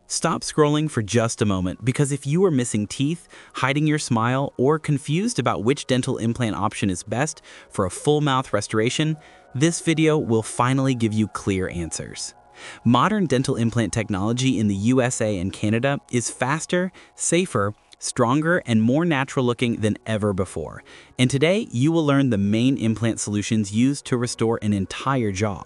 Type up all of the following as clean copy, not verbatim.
Stop scrolling for just a moment because if you are missing teeth, hiding your smile, or confused about which dental implant option is best for a full mouth restoration, this video will finally give you clear answers. Modern dental implant technology in the USA and Canada is faster, safer, stronger, and more natural looking than ever before. And today, you will learn the main implant solutions used to restore an entire jaw.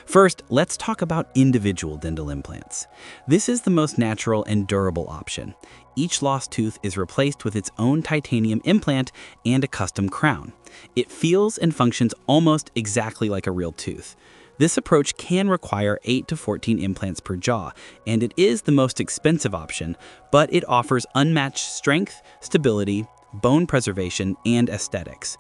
First, let's talk about individual dental implants. This is the most natural and durable option. Each lost tooth is replaced with its own titanium implant and a custom crown. It feels and functions almost exactly like a real tooth. This approach can require 8 to 14 implants per jaw, and it is the most expensive option, but it offers unmatched strength, stability, bone preservation, and aesthetics.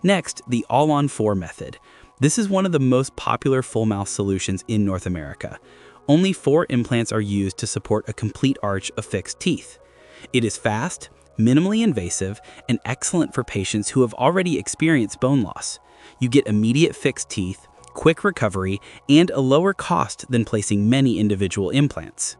Next, the All-on-4 method. This is one of the most popular full mouth solutions in North America. Only 4 implants are used to support a complete arch of fixed teeth. It is fast, minimally invasive, and excellent for patients who have already experienced bone loss. You get immediate fixed teeth, quick recovery, and a lower cost than placing many individual implants.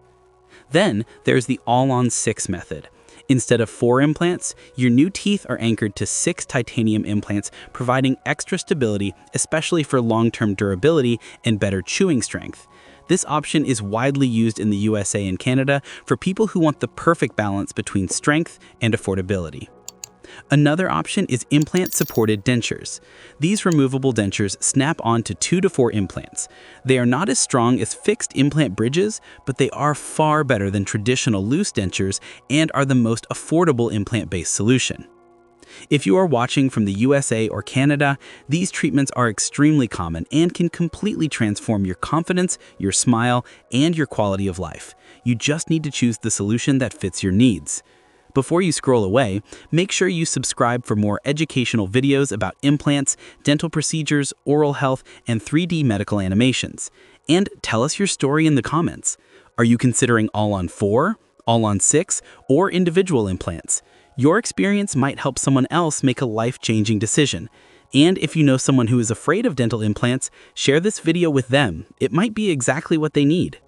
Then there's the All-on-6 method. Instead of 4 implants, your new teeth are anchored to 6 titanium implants, providing extra stability, especially for long-term durability and better chewing strength. This option is widely used in the USA and Canada for people who want the perfect balance between strength and affordability. Another option is implant-supported dentures. These removable dentures snap onto 2 to 4 implants. They are not as strong as fixed implant bridges, but they are far better than traditional loose dentures and are the most affordable implant-based solution. If you are watching from the USA or Canada, these treatments are extremely common and can completely transform your confidence, your smile, and your quality of life. You just need to choose the solution that fits your needs. Before you scroll away, make sure you subscribe for more educational videos about implants, dental procedures, oral health, and 3D medical animations. And tell us your story in the comments. Are you considering All-on-4, All-on-6, or individual implants? Your experience might help someone else make a life-changing decision. And if you know someone who is afraid of dental implants, share this video with them. It might be exactly what they need.